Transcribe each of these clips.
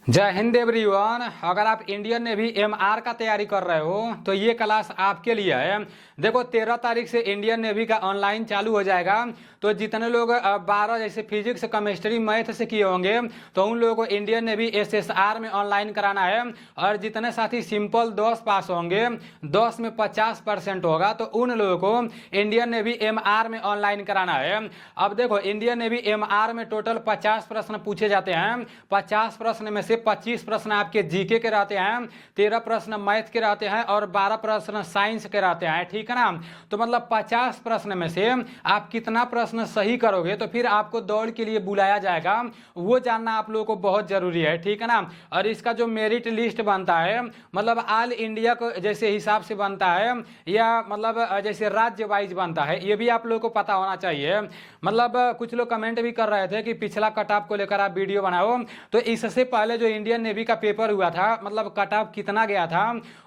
जय हिंद एवरीवन। अगर आप इंडियन नेवी एमआर का तैयारी कर रहे हो तो ये क्लास आपके लिए है। देखो 13 तारीख से इंडियन नेवी का ऑनलाइन चालू हो जाएगा। तो जितने लोग 12 जैसे फिजिक्स केमिस्ट्री मैथ से किए होंगे तो उन लोगों को इंडियन नेवी एसएसआर में ऑनलाइन कराना है। और जितने साथी सिंपल 10 पास होंगे 10 में 50% होगा तो उन लोगों को इंडियन नेवी एमआर में ऑनलाइन कराना है। अब देखो इंडियन नेवी एमआर में टोटल 50 प्रश्न पूछे जाते हैं। 50 प्रश्न में से 25 प्रश्न आपके जीके के रहते हैं, 13 प्रश्न मैथ के रहते हैं और 12 प्रश्न साइंस के रहते हैं। ठीक है ना। तो मतलब 50 प्रश्न में से आप कितना प्रश्न सही करोगे तो फिर आपको दौड़ के लिए बुलाया जाएगा, वो जानना आप लोगों को बहुत जरूरी है। ठीक है ना। और इसका जो मेरिट लिस्ट बनता है मतलब ऑल इंडिया को जैसे हिसाब से बनता है या मतलब जैसे राज्य वाइज बनता है, ये भी आप लोगों को पता होना चाहिए। मतलब कुछ लोग कमेंट भी कर रहे थे कि पिछला कट ऑफ को लेकर आप वीडियो बनाओ। तो इससे पहले जो इंडियन नेवी का पेपर हुआ था मतलब कट ऑफ कितना गया था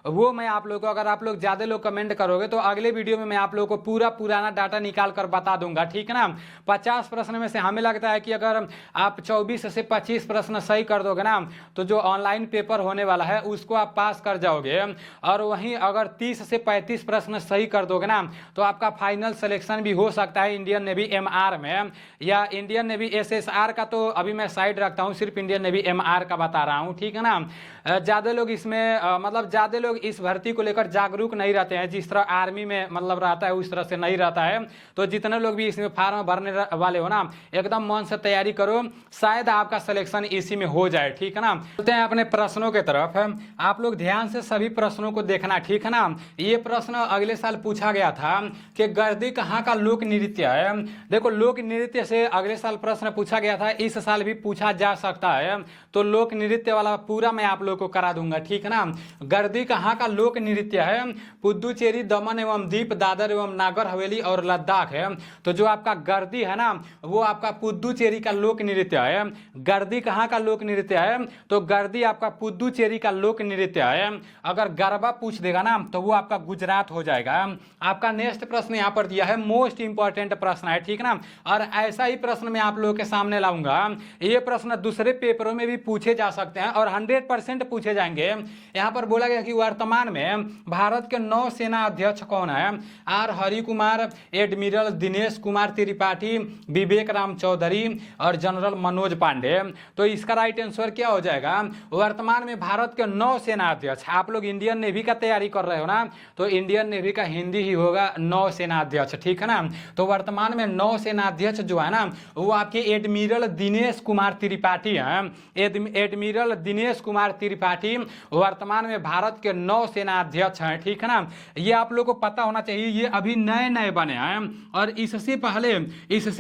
वो मैं आप लोगों को, अगर आप लोग ज्यादा लोग कमेंट करोगे तो अगले वीडियो में मैं आप लोगों को पूरा पुराना डाटा निकाल कर बता दूंगा। ठीक है ना। 50 प्रश्न में से हमें लगता है कि अगर आप 24 से 25 प्रश्न सही कर दोगे ना तो जो ऑनलाइन पेपर होने वाला है उसको आप पास कर जाओगे। और वहीं अगर 30 से 35 प्रश्न सही कर दोगे ना तो आपका फाइनल सिलेक्शन भी हो सकता है इंडियन नेवी एमआर में या इंडियन नेवी एसएसआर का। तो अभी मैं साइड रखता हूँ, सिर्फ इंडियन नेवी एमआर का बता रहा हूँ। ठीक है ना। ज्यादा लोग इसमें मतलब ज्यादा लोग इस भर्ती को लेकर जागरूक नहीं रहते हैं, जिस तरह आर्मी में मतलब रहता है उस तरह से नहीं रहता है। तो जितने लोग भी इसमें फार्म भरने वाले हो ना एकदम मन से तैयारी करो, शायद आपका सिलेक्शन इसी में हो जाए। ठीक है ना। चलते हैं अपने प्रश्नों के तरफ। आप लोग ध्यान से सभी प्रश्नों को देखना। ठीक है ना। ये प्रश्न अगले साल पूछा गया था कि गर्दी कहाँ का लोक नृत्य है। देखो लोक नृत्य से अगले साल प्रश्न पूछा गया था, इस साल भी पूछा जा सकता है। तो लोक नृत्य वाला पूरा मैं आप लोगों को करा दूंगा। ठीक है ना। गर्दी कहाँ का लोक नृत्य है? पुद्दुचेरी, दमन एवं दीप, दादर एवं नागर हवेली और लद्दाख है। तो जो आपका गर्दी है ना वो आपका पुद्दुचेरी का लोक नृत्य है। गर्दी कहाँ का लोक नृत्य है? तो गर्दी आपका पुद्दुचेरी का लोक नृत्य है। अगर गरबा पूछ देगा ना तो वो आपका गुजरात हो जाएगा। आपका नेक्स्ट प्रश्न यहाँ पर दिया है, मोस्ट इंपॉर्टेंट प्रश्न है। ठीक है ना। और ऐसा ही प्रश्न मैं आप लोगों के सामने लाऊंगा। ये प्रश्न दूसरे पेपरों में भी पूछे जा सकते हैं और 100% पूछे जाएंगे। यहाँ पर बोला गया कि वर्तमान में भारत के नौ सेना अध्यक्ष कौन है? आर हरि कुमार, एडमिरल दिनेश कुमार त्रिपाठी, विवेक राम चौधरी और जनरल मनोज पांडे। तो इसका राइट आंसर क्या हो जाएगा? वर्तमान में भारत के 9 सेना अध्यक्ष। आप लोग इंडियन नेवी का तैयारी कर रहे हो ना तो इंडियन नेवी का हिंदी ही होगा 9 सेना अध्यक्ष। ठीक है ना। तो वर्तमान में 9 सेना अध्यक्ष जो है ना वो आपके एडमिरल दिनेश कुमार त्रिपाठी हैं। एडमिरल दिनेश कुमार त्रिपाठी वर्तमान में भारत के 9 सेना अध्यक्ष हैं। ठीक है ना। ये आप लोगों को पता होना चाहिए, ये अभी नए नए बने हैं। और इससे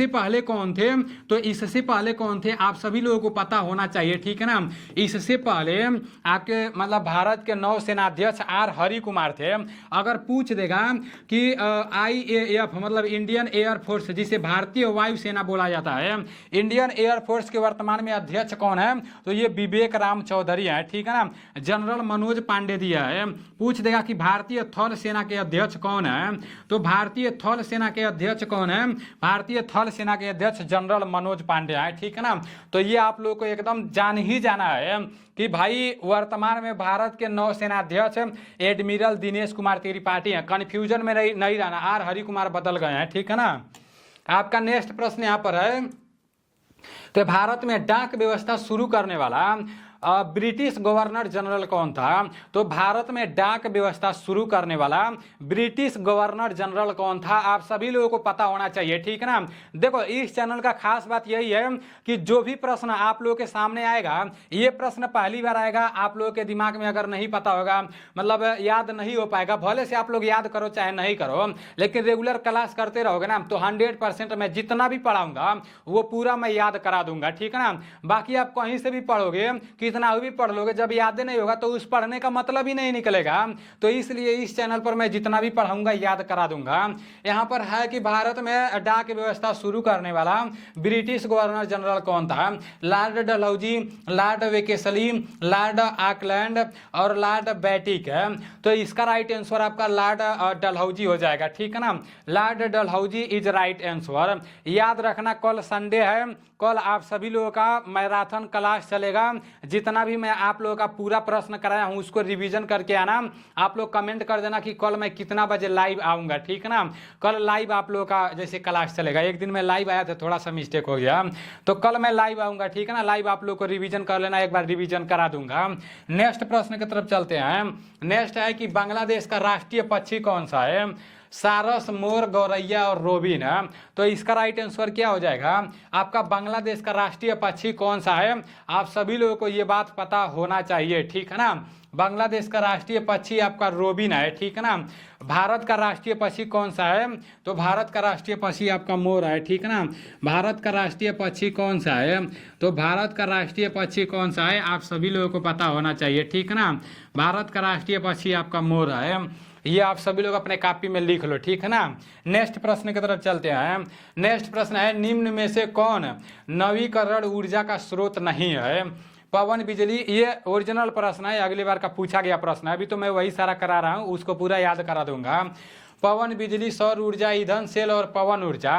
पहले कौन थे? तो इससे पहले कौन थे आप सभी लोगों को पता होना चाहिए। ठीक है ना। इससे पहले आपके मतलब भारत के 9 सेनाध्यक्ष आर हरि कुमार थे। अगर पूछ देगा कि IAF मतलब इंडियन एयरफोर्स जिसे भारतीय वायुसेना बोला जाता है, इंडियन एयरफोर्स के वर्तमान में अध्यक्ष कौन है? तो ये विवेक राम चौधरी है। ठीक है ना। जनरल मनोज पांडे दिया है। पूछ देगा कि भारतीय थल सेना के अध्यक्ष कौन है? तो भारतीय थल सेना के अध्यक्ष कौन है? भारतीय थल सेना के अध्यक्ष जनरल मनोज पांडे है। ठीक है ना। तो ये आप लोग को एकदम जान ही जाना है कि भाई वर्तमान में भारत के 9 सेनाध्यक्ष एडमिरल दिनेश कुमार त्रिपाठी हैं। कंफ्यूजन में नहीं रहना, आर हरि कुमार बदल गए हैं। ठीक है ना। आपका नेक्स्ट प्रश्न यहाँ पर है, तो भारत में डाक व्यवस्था शुरू करने वाला ब्रिटिश गवर्नर जनरल कौन था? तो भारत में डाक व्यवस्था शुरू करने वाला ब्रिटिश गवर्नर जनरल कौन था? आप सभी लोगों को पता होना चाहिए। ठीक है ना। देखो इस चैनल का खास बात यही है कि जो भी प्रश्न आप लोगों के सामने आएगा, ये प्रश्न पहली बार आएगा, आप लोगों के दिमाग में अगर नहीं पता होगा मतलब याद नहीं हो पाएगा, भले से आप लोग याद करो चाहे नहीं करो, लेकिन रेगुलर क्लास करते रहोगे ना तो 100% मैं जितना भी पढ़ाऊंगा वो पूरा मैं याद करा दूंगा। ठीक है ना। बाकी आप कहीं से भी पढ़ोगे, कितना भी पढ़ लोगे, जब याद नहीं होगा तो उस पढ़ने का मतलब ही नहीं निकलेगा। तो इसलिए इस चैनल पर मैं जितना भी पढ़ाऊंगा याद करा दूंगा। यहाँ पर है कि भारत में डाक व्यवस्था शुरू करने वाला ब्रिटिश गवर्नर जनरल कौन था? Lord Dalhousie, Lord वेकेसली, Lord Auckland और लॉर्ड बैटिक है। तो इसका राइट आंसर आपका लॉर्ड डलहौजी हो जाएगा। ठीक है ना। Lord Dalhousie is right answer. याद रखना कल संडे है, कल आप सभी लोगों का मैराथन क्लास चलेगा। जितना भी मैं आप लोगों का पूरा प्रश्न कराया हूँ उसको रिवीजन करके आना। आप लोग कमेंट कर देना कि कल मैं कितना बजे लाइव आऊँगा, ठीक है ना। कल लाइव आप लोगों का जैसे क्लास चलेगा, एक दिन मैं लाइव आया था, थोड़ा सा मिस्टेक हो गया, तो कल मैं लाइव आऊँगा, ठीक है ना। लाइव आप लोग को रिवीजन कर लेना, एक बार रिवीजन करा दूंगा। नेक्स्ट प्रश्न की तरफ चलते हैं। नेक्स्ट है कि बांग्लादेश का राष्ट्रीय पक्षी कौन सा है? सारस, मोर, गौरैया और रोबिन है। तो इसका राइट आंसर क्या हो जाएगा आपका? बांग्लादेश का राष्ट्रीय पक्षी कौन सा है? आप सभी लोगों को ये बात पता होना चाहिए, ठीक है ना। बांग्लादेश का राष्ट्रीय पक्षी आपका रोबिन है, ठीक है ना। भारत का राष्ट्रीय पक्षी कौन सा है? तो भारत का राष्ट्रीय पक्षी आपका मोर है, ठीक है ना। भारत का राष्ट्रीय पक्षी कौन सा है? तो भारत का राष्ट्रीय पक्षी कौन सा है आप सभी लोगों को पता होना चाहिए, ठीक है ना। भारत का राष्ट्रीय पक्षी आपका मोर है, ये आप सभी लोग अपने कॉपी में लिख लो, ठीक है ना। नेक्स्ट प्रश्न की तरफ चलते हैं। नेक्स्ट प्रश्न है निम्न में से कौन नवीकरण ऊर्जा का स्रोत नहीं है? पवन, बिजली, ये ओरिजिनल प्रश्न है, अगली बार का पूछा गया प्रश्न है, अभी तो मैं वही सारा करा रहा हूँ, उसको पूरा याद करा दूंगा। पवन, बिजली, सौर ऊर्जा, ईंधन सेल और पवन ऊर्जा।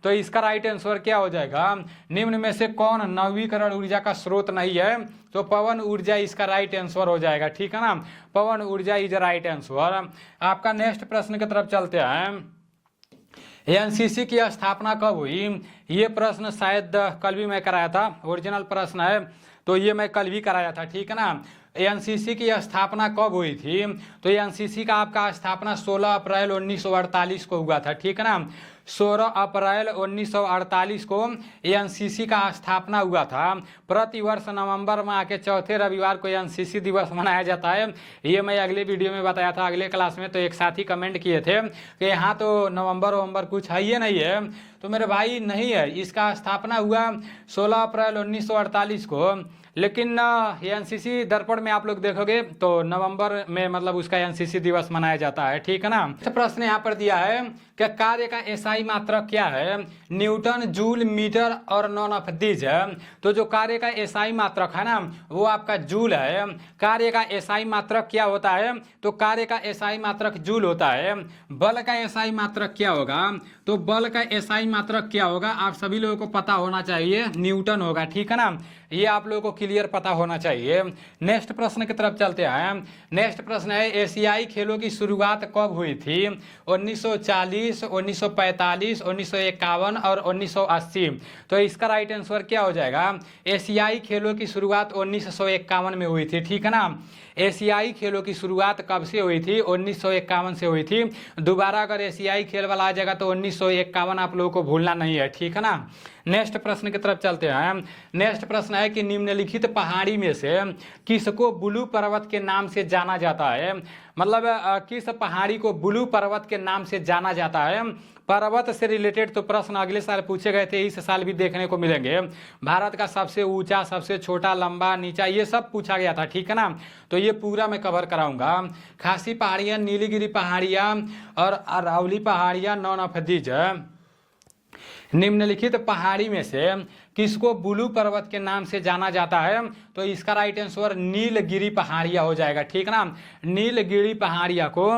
तो इसका राइट आंसर क्या हो जाएगा? निम्न में से कौन नवीकरण ऊर्जा का स्रोत नहीं है? तो पवन ऊर्जा इसका राइट आंसर हो जाएगा, ठीक है ना। पवन ऊर्जा इज राइट आंसर। आपका नेक्स्ट प्रश्न की तरफ चलते हैं। एनसीसी की स्थापना कब हुई? ये प्रश्न शायद कल भी मैं कराया था, ओरिजिनल प्रश्न है, तो ये मैं कल भी कराया था, ठीक है ना। एनसीसी की स्थापना कब हुई थी? तो एनसीसी का आपका स्थापना 16 अप्रैल 1948 को हुआ था, ठीक है ना। 16 अप्रैल 1948 को एनसीसी का स्थापना हुआ था। प्रतिवर्ष नवंबर माह के चौथे रविवार को एनसीसी दिवस मनाया जाता है। ये मैं अगले वीडियो में बताया था, अगले क्लास में, तो एक साथी कमेंट किए थे कि यहाँ तो नवंबर कुछ है ही नहीं है। तो मेरे भाई नहीं है, इसका स्थापना हुआ 16 अप्रैल 1948 को, लेकिन एनसीसी दर्पण में आप लोग देखोगे तो नवंबर में मतलब उसका एनसीसी दिवस मनाया जाता है, ठीक है ना। प्रश्न यहाँ पर दिया है कि कार्य का एसआई मात्रक क्या है? न्यूटन, जूल, मीटर और नॉन ऑफ दीज है। तो जो कार्य का एसआई मात्रक है ना वो आपका जूल है। कार्य का एसआई मात्रक क्या होता है? तो कार्य का एसआई मात्रक जूल होता है। बल का एसआई मात्रक क्या होगा? तो बल का एसआई मात्रक क्या होगा आप सभी लोगों को पता होना चाहिए, न्यूटन होगा, ठीक है ना। ये आप लोगों को क्लियर पता होना चाहिए। नेक्स्ट प्रश्न की तरफ चलते हैं। नेक्स्ट प्रश्न है एशियाई खेलों की शुरुआत कब हुई थी? 1940, 1945, 1951 और 1980। तो इसका राइट आंसर क्या हो जाएगा? एशियाई खेलों की शुरुआत 1951 में हुई थी, ठीक है ना। एशियाई खेलों की शुरुआत कब से हुई थी? 1951 से हुई थी। दोबारा अगर एशियाई खेल वाला आ जाएगा तो 1951 आप लोगों को भूलना नहीं है, ठीक है ना। नेक्स्ट प्रश्न की तरफ चलते हैं। नेक्स्ट प्रश्न है कि निम्नलिखित पहाड़ी में से किसको ब्लू पर्वत के नाम से जाना जाता है? मतलब किस पहाड़ी को ब्लू पर्वत के नाम से जाना जाता है? पर्वत से रिलेटेड तो प्रश्न अगले साल पूछे गए थे, इस साल भी देखने को मिलेंगे। भारत का सबसे ऊंचा, सबसे छोटा, लंबा, नीचा, ये सब पूछा गया था, ठीक है ना। तो ये पूरा मैं कवर कराऊंगा। खासी पहाड़ियाँ, नीलगिरी पहाड़ियाँ और अरावली पहाड़ियाँ नॉन ऑफ दीज। निम्नलिखित पहाड़ी में से किसको ब्लू पर्वत के नाम से जाना जाता है? तो इसका राइट आंसर नीलगिरी पहाड़ियाँ हो जाएगा, ठीक है ना। नीलगिरी पहाड़ियाँ को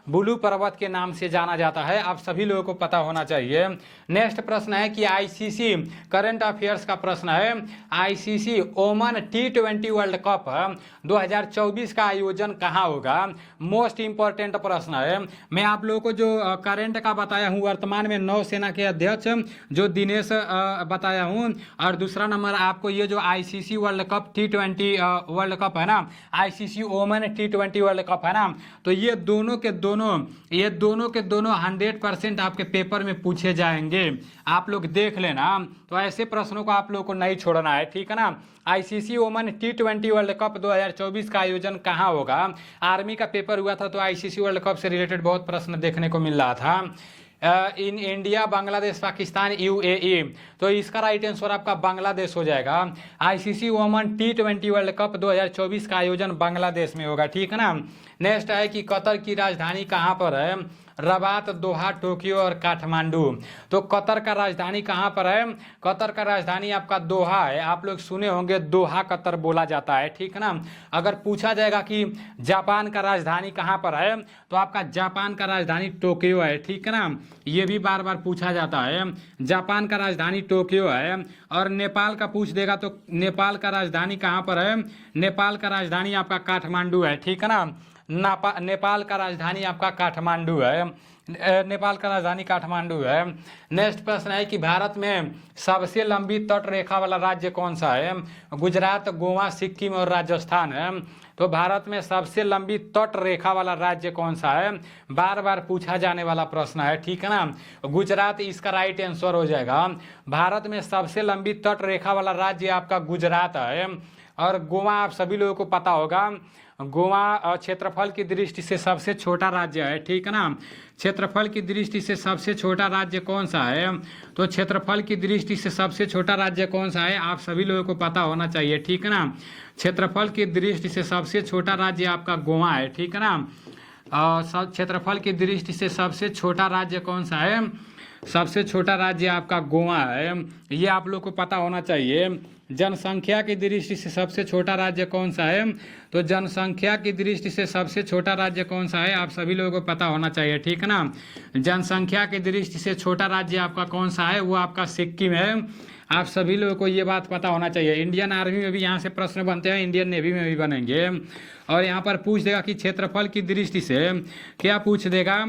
ब्लू पर्वत के नाम से जाना जाता है, आप सभी लोगों को पता होना चाहिए। नेक्स्ट प्रश्न है कि आईसीसी करंट अफेयर्स का प्रश्न है। आईसीसी ओमन T20 वर्ल्ड कप 2024 का आयोजन कहाँ होगा? मोस्ट इंपॉर्टेंट प्रश्न है। मैं आप लोगों को जो करंट का बताया हूँ, वर्तमान में नौसेना के अध्यक्ष जो दिनेश बताया हूँ, और दूसरा नंबर आपको ये जो ICC world cup T20 world cup है ना, आईसीसी ओमन T20 वर्ल्ड कप है ना, तो ये दोनों के दोनों 100% आपके पेपर में पूछे जाएंगे, आप लोग देख लेना। तो ऐसे प्रश्नों को आप लोग को नहीं छोड़ना है, ठीक है ना। आईसीसी ओमन T20 वर्ल्ड कप 2024 का आयोजन कहाँ होगा? आर्मी का पेपर हुआ था तो आईसीसी वर्ल्ड कप से रिलेटेड बहुत प्रश्न देखने को मिल रहा था। In India, Bangladesh, Pakistan, UAE. तो इसका राइट आंसर आपका बांग्लादेश हो जाएगा। ICC women T20 world cup 2024 का आयोजन बांग्लादेश में होगा, ठीक है ना। नेक्स्ट है कि कतर की राजधानी कहाँ पर है? रबात, दोहा, टोक्यो और काठमांडू। तो कतर का राजधानी कहाँ पर है? कतर का राजधानी आपका दोहा है। आप लोग सुने होंगे दोहा कतर बोला जाता है, ठीक है ना। अगर पूछा जाएगा कि जापान का राजधानी कहाँ पर है, तो आपका जापान का राजधानी टोक्यो है, ठीक है ना। ये भी बार बार पूछा जाता है, जापान का राजधानी टोक्यो है। और नेपाल का पूछ देगा तो नेपाल का राजधानी कहाँ पर है? नेपाल का राजधानी आपका काठमांडू है, ठीक है ना। नेपाल का राजधानी आपका काठमांडू है, नेपाल का राजधानी काठमांडू है। नेक्स्ट प्रश्न है कि भारत में सबसे लंबी तट रेखा वाला राज्य कौन सा है? गुजरात, गोवा, सिक्किम और राजस्थान है। तो भारत में सबसे लंबी तट रेखा वाला राज्य कौन सा है? बार बार पूछा जाने वाला प्रश्न है, ठीक है ना। गुजरात इसका राइट आंसर हो जाएगा। भारत में सबसे लंबी तट रेखा वाला राज्य आपका गुजरात है। और गोवा आप सभी लोगों को पता होगा, गोवा क्षेत्रफल की दृष्टि से सबसे छोटा राज्य है, ठीक है ना। क्षेत्रफल की दृष्टि से सबसे छोटा राज्य कौन सा है? तो क्षेत्रफल की दृष्टि से सबसे छोटा राज्य कौन सा है आप सभी लोगों को पता होना चाहिए, ठीक है ना। क्षेत्रफल की दृष्टि से सबसे छोटा राज्य आपका गोवा है, ठीक है ना। क्षेत्रफल की दृष्टि से सबसे छोटा राज्य कौन सा है? सबसे छोटा राज्य आपका गोवा है, ये आप लोग को पता होना चाहिए। जनसंख्या की दृष्टि से सबसे छोटा राज्य कौन सा है? तो जनसंख्या की दृष्टि से सबसे छोटा राज्य कौन सा है आप सभी लोगों को पता होना चाहिए, ठीक है ना। जनसंख्या की दृष्टि से छोटा राज्य आपका कौन सा है? वो आपका सिक्किम है। आप सभी लोगों को ये बात पता होना चाहिए। इंडियन आर्मी में भी यहाँ से प्रश्न बनते हैं, इंडियन नेवी में भी बनेंगे। और यहाँ पर पूछ देगा कि क्षेत्रफल की दृष्टि से क्या पूछ देगा?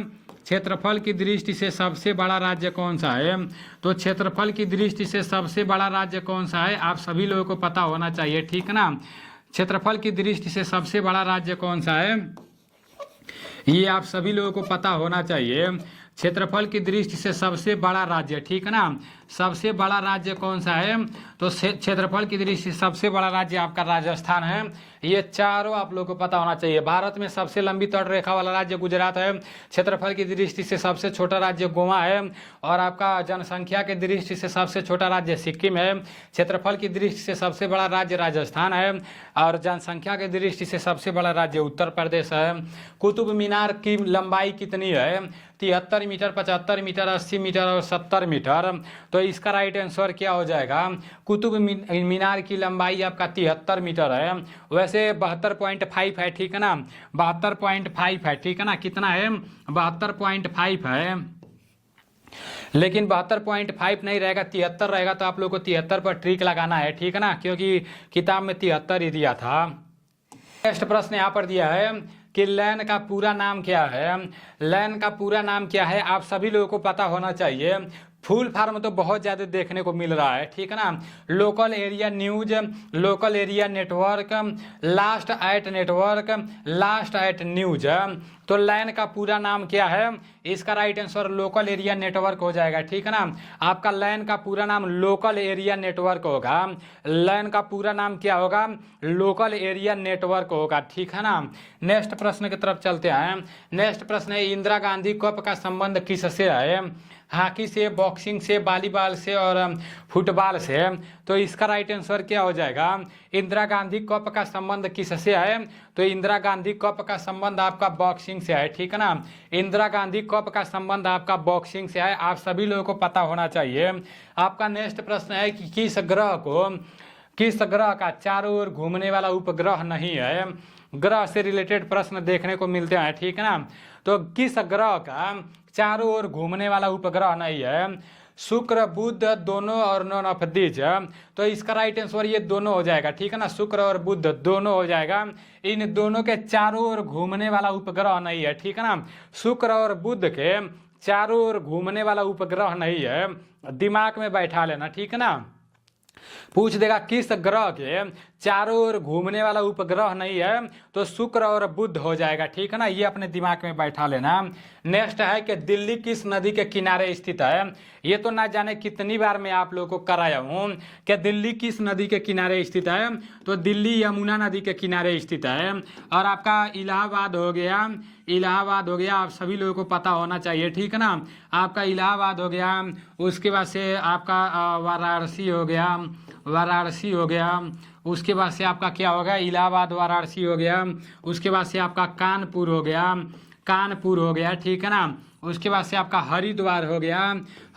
क्षेत्रफल की दृष्टि से सबसे बड़ा राज्य कौन सा है? तो क्षेत्रफल की दृष्टि से सबसे बड़ा राज्य कौन सा है आप सभी लोगों को पता होना चाहिए, ठीक है ना। क्षेत्रफल की दृष्टि से सबसे बड़ा राज्य कौन सा है ये आप सभी लोगों को पता होना चाहिए। क्षेत्रफल की दृष्टि से सबसे बड़ा राज्य, ठीक है ना। सबसे बड़ा राज्य कौन सा है? तो क्षेत्रफल की दृष्टि से सबसे बड़ा राज्य आपका राजस्थान है। ये चारों आप लोगों को पता होना चाहिए। भारत में सबसे लंबी तट रेखा वाला राज्य गुजरात है, क्षेत्रफल की दृष्टि से सबसे छोटा राज्य गोवा है, और आपका जनसंख्या की दृष्टि से सबसे छोटा राज्य सिक्किम है, क्षेत्रफल की दृष्टि से सबसे बड़ा राज्य राजस्थान है, और जनसंख्या की दृष्टि से सबसे बड़ा राज्य उत्तर प्रदेश है। कुतुब मीनार की लंबाई कितनी है? 73 मीटर, 75 मीटर, 80 मीटर और 70 मीटर। तो इसका राइट आंसर क्या हो जाएगा? कुतुब मीनार की लंबाई आपका 73 मीटर है। वैसे 72.5 है, ठीक है ना। 72.5 है, ठीक है ना। कितना है? 72.5 है, लेकिन 72.5 नहीं रहेगा, 73 रहेगा। तो आप लोग को 73 पर ट्रिक लगाना है, ठीक है ना, क्योंकि किताब में 73 ही दिया था। नेक्स्ट प्रश्न यहाँ पर दिया है कि लैन का पूरा नाम क्या है? लैन का पूरा नाम क्या है आप सभी लोगों को पता होना चाहिए। फुल फॉर्म तो बहुत ज़्यादा देखने को मिल रहा है, ठीक है ना। Local area news, local area network, last at network, last at news. तो लैन का पूरा नाम क्या है? इसका right answer local area network हो जाएगा, ठीक है ना। आपका लैन का पूरा नाम लोकल एरिया नेटवर्क होगा। लैन का पूरा नाम क्या होगा? लोकल एरिया नेटवर्क होगा, ठीक है ना। नेक्स्ट प्रश्न की तरफ चलते हैं। नेक्स्ट प्रश्न है इंदिरा गांधी कप का संबंध किससे है? हॉकी से, बॉक्सिंग से, वॉलीबॉल से और फुटबॉल से। तो इसका राइट आंसर क्या हो जाएगा? इंदिरा गांधी कप का संबंध किससे है? तो इंदिरा गांधी कप का संबंध आपका बॉक्सिंग से है, ठीक है ना। इंदिरा गांधी कप का संबंध आपका बॉक्सिंग से है, आप सभी लोगों को पता होना चाहिए। आपका नेक्स्ट प्रश्न है कि किस ग्रह का चारों ओर घूमने वाला उपग्रह नहीं है? ग्रह से रिलेटेड प्रश्न देखने को मिलते हैं, ठीक है ना। तो किस ग्रह का चारों ओर घूमने वाला उपग्रह नहीं है? शुक्र, बुध दोनों और नॉन ऑफ दिस। तो इसका राइट आंसर ये दोनों हो जाएगा, ठीक है ना। शुक्र और बुध दोनों हो जाएगा। इन दोनों के चारों ओर घूमने वाला उपग्रह नहीं है, ठीक है ना। शुक्र और बुध के चारों ओर घूमने वाला उपग्रह नहीं है, दिमाग में बैठा लेना, ठीक है ना। पूछ देगा किस ग्रह के चारों ओर घूमने वाला उपग्रह नहीं है? तो शुक्र और बुध हो जाएगा, ठीक है ना। ये अपने दिमाग में बैठा लेना। नेक्स्ट है कि दिल्ली किस नदी के किनारे स्थित है? ये तो ना जाने कितनी बार मैं आप लोगों को कराया हूँ कि दिल्ली किस नदी के किनारे स्थित है। तो दिल्ली यमुना नदी के किनारे स्थित है। और आपका इलाहाबाद हो गया, इलाहाबाद हो गया, आप सभी लोगों को पता होना चाहिए, ठीक है ना। आपका इलाहाबाद हो गया, उसके बाद से आपका वाराणसी हो गया, वाराणसी हो गया, उसके बाद से आपका क्या हो गया? इलाहाबाद, वाराणसी हो गया, उसके बाद से आपका कानपुर हो गया, कानपुर हो गया, ठीक है ना। उसके बाद से आपका हरिद्वार हो गया,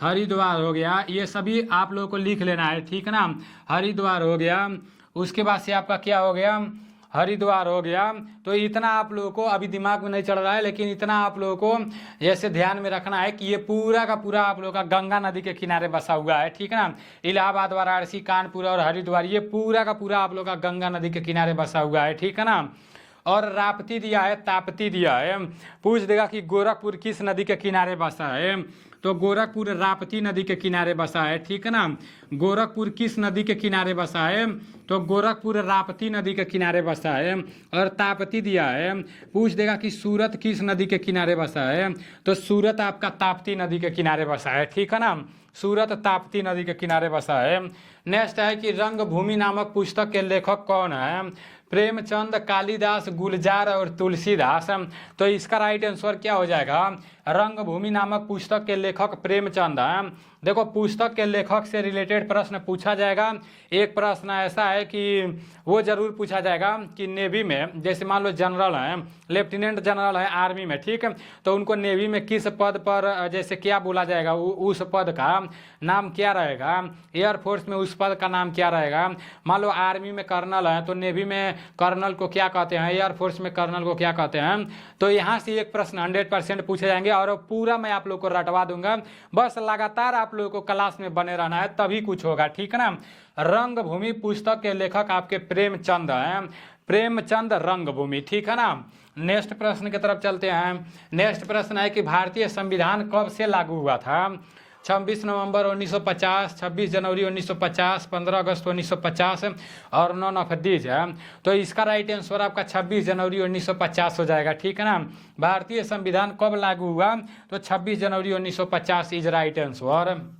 हरिद्वार हो गया, ये सभी आप लोगों को लिख लेना है, ठीक है ना। हरिद्वार हो गया, उसके बाद से आपका क्या हो गया, हरिद्वार हो गया। तो इतना आप लोगों को अभी दिमाग में नहीं चढ़ रहा है, लेकिन इतना आप लोगों को ऐसे ध्यान में रखना है कि ये पूरा का पूरा आप लोगों का गंगा नदी के किनारे बसा हुआ है, ठीक है ना। इलाहाबाद, वाराणसी, कानपुर और हरिद्वार ये पूरा का पूरा आप लोगों का गंगा नदी के किनारे बसा हुआ है, ठीक है ना। और राप्ती दिया है, ताप्ती दिया है। पूछ देगा कि गोरखपुर किस नदी के किनारे बसा है, तो गोरखपुर राप्ती नदी के किनारे बसा है, ठीक है ना। गोरखपुर किस नदी के किनारे बसा है, तो गोरखपुर राप्ती नदी के किनारे बसा है। और ताप्ती दिया है, पूछ देगा कि सूरत किस नदी के किनारे बसा है, तो सूरत आपका ताप्ती नदी के किनारे बसा है, ठीक है ना। सूरत ताप्ती नदी के किनारे बसा है। नेक्स्ट है कि रंगभूमि नामक पुस्तक के लेखक कौन है, प्रेमचंद, कालिदास, गुलजार और तुलसीदास। तो इसका राइट आंसर क्या हो जाएगा, रंगभूमि नामक पुस्तक के लेखक प्रेमचंद है। देखो पुस्तक के लेखक से रिलेटेड प्रश्न पूछा जाएगा। एक प्रश्न ऐसा है कि वो जरूर पूछा जाएगा कि नेवी में, जैसे मान लो जनरल है, लेफ्टिनेंट जनरल है आर्मी में, ठीक है, तो उनको नेवी में किस पद पर जैसे क्या बोला जाएगा, उस पद का नाम क्या रहेगा, एयरफोर्स में उस पद का नाम क्या रहेगा। मान लो आर्मी में कर्नल है तो नेवी में कर्नल को क्या कहते हैं, एयरफोर्स में कर्नल को क्या कहते हैं। तो यहाँ से एक प्रश्न 100% पूछे जाएंगे और पूरा मैं आप लोग को रटवा दूंगा। बस लगातार आप लोगों को क्लास में बने रहना है, तभी कुछ होगा, ठीक है ना। रंगभूमि पुस्तक के लेखक आपके प्रेमचंद हैं, प्रेमचंद रंगभूमि, ठीक है ना। नेक्स्ट प्रश्न की तरफ चलते हैं। नेक्स्ट प्रश्न है कि भारतीय संविधान कब से लागू हुआ था, 26 नवंबर 1950, 26 जनवरी 1950, 15 अगस्त 1950 और 9 ऑफ दीज है। तो इसका राइट आंसर आपका 26 जनवरी 1950 हो जाएगा, ठीक है ना। भारतीय संविधान कब लागू हुआ, तो 26 जनवरी 1950 इज राइट आंसर।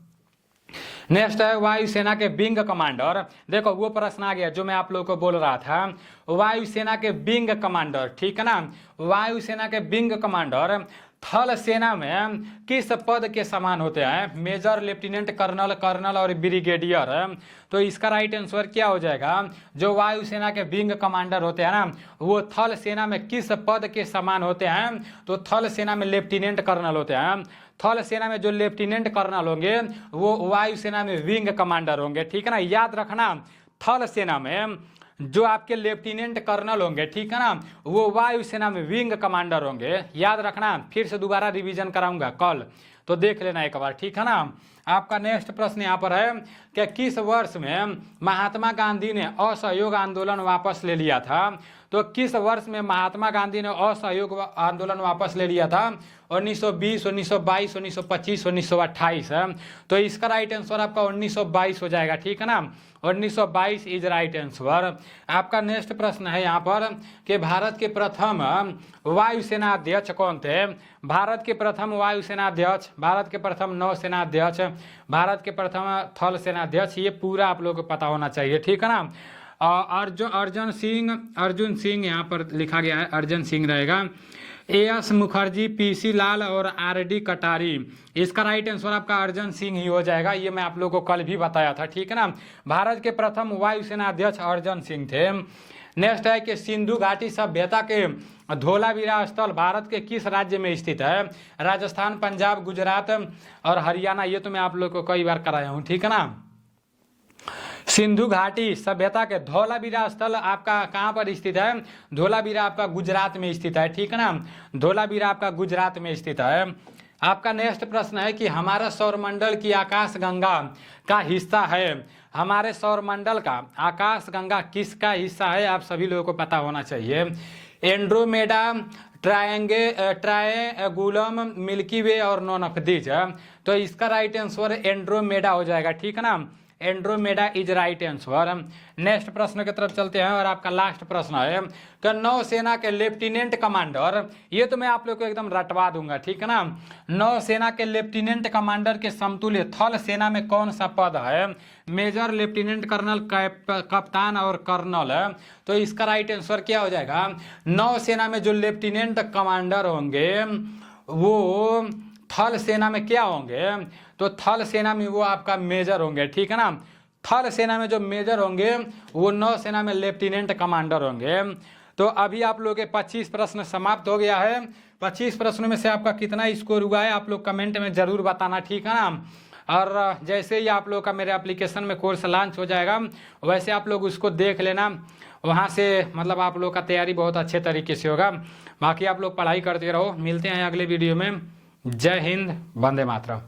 नेक्स्ट है वायुसेना के विंग कमांडर। देखो वो प्रश्न आ गया जो मैं आप लोगों को बोल रहा था, वायुसेना के विंग कमांडर, ठीक है ना। वायुसेना के विंग कमांडर थल सेना में किस पद के समान होते हैं, मेजर, लेफ्टिनेंट कर्नल, कर्नल और ब्रिगेडियर। तो इसका राइट आंसर क्या हो जाएगा, जो वायुसेना के विंग कमांडर होते हैं ना, वो थल सेना में किस पद के समान होते हैं, तो थल सेना में लेफ्टिनेंट कर्नल होते हैं। थल सेना में जो लेफ्टिनेंट कर्नल होंगे वो वायुसेना में विंग कमांडर होंगे, ठीक है ना। याद रखना, थल सेना में जो आपके लेफ्टिनेंट कर्नल होंगे, ठीक है ना, वो वायुसेना में विंग कमांडर होंगे। याद रखना, फिर से दोबारा रिवीजन कराऊंगा कल, तो देख लेना एक बार, ठीक है ना। आपका नेक्स्ट प्रश्न यहाँ पर है कि किस वर्ष में महात्मा गांधी ने असहयोग आंदोलन वापस ले लिया था। तो किस वर्ष में महात्मा गांधी ने असहयोग आंदोलन वापस ले लिया था, 1920, 1922, 1925, 1928 है। तो इसका राइट आंसर आपका 1922 हो जाएगा, ठीक है ना। 1922 इज राइट आंसर। आपका नेक्स्ट प्रश्न है यहाँ पर कि भारत के प्रथम वायुसेना अध्यक्ष कौन थे। भारत के प्रथम वायुसेना अध्यक्ष, भारत के प्रथम नौसेना अध्यक्ष, भारत के प्रथम थल सेना अध्यक्ष, ये पूरा आप लोगों को पता होना चाहिए, ठीक है ना। अर्जुन सिंह यहाँ पर लिखा गया है, अर्जुन सिंह रहेगा। एएस मुखर्जी, पीसी लाल और आरडी कटारी, इसका राइट आंसर आपका अर्जुन सिंह ही हो जाएगा। ये मैं आप लोगों को कल भी बताया था, ठीक है ना। भारत के प्रथम वायुसेना अध्यक्ष अर्जुन सिंह थे। नेक्स्ट है कि सिंधु घाटी सभ्यता के धोलावीरा स्थल भारत के किस राज्य में स्थित है, राजस्थान, पंजाब, गुजरात और हरियाणा। ये तो मैं आप लोग को कई बार कराया हूँ, ठीक है ना। सिंधु घाटी सभ्यता के धोलावीरा स्थल आपका कहाँ पर स्थित है, धोलावीरा आपका गुजरात में स्थित है, ठीक है ना। धोलावीरा आपका गुजरात में स्थित है। आपका नेक्स्ट प्रश्न है कि हमारा सौरमंडल की आकाश गंगा का हिस्सा है, हमारे सौरमंडल का आकाश गंगा किसका हिस्सा है, आप सभी लोगों को पता होना चाहिए। एंड्रोमेडा, ट्रायंगुलम, मिल्की वे और नॉन ऑफ दीज। तो इसका राइट आंसर एंड्रोमेडा हो जाएगा, ठीक है ना। Andromeda is right answer. Next प्रश्न की तरफ चलते हैं और आपका लास्ट प्रश्न है कि नौसेना के लेफ्टिनेंट कमांडर, ये तो मैं आप लोग को एकदम रटवा दूंगा, ठीक है ना। नौसेना के लेफ्टिनेंट कमांडर के समतुल्य थल सेना में कौन सा पद है, मेजर, लेफ्टिनेंट कर्नल, कप्तान और कर्नल है। तो इसका राइट आंसर क्या हो जाएगा, नौसेना में जो लेफ्टिनेंट कमांडर होंगे वो थल सेना में क्या होंगे, तो थल सेना में वो आपका मेजर होंगे, ठीक है ना। थल सेना में जो मेजर होंगे वो नौसेना में लेफ्टिनेंट कमांडर होंगे। तो अभी आप लोगों के 25 प्रश्न समाप्त हो गया है। 25 प्रश्नों में से आपका कितना स्कोर हुआ है आप लोग कमेंट में ज़रूर बताना, ठीक है ना। और जैसे ही आप लोग का मेरे एप्लीकेशन में कोर्स लॉन्च हो जाएगा वैसे आप लोग उसको देख लेना, वहाँ से मतलब आप लोग का तैयारी बहुत अच्छे तरीके से होगा। बाकी आप लोग पढ़ाई करते रहो, मिलते हैं अगले वीडियो में। जय हिंद, वंदे मातरम।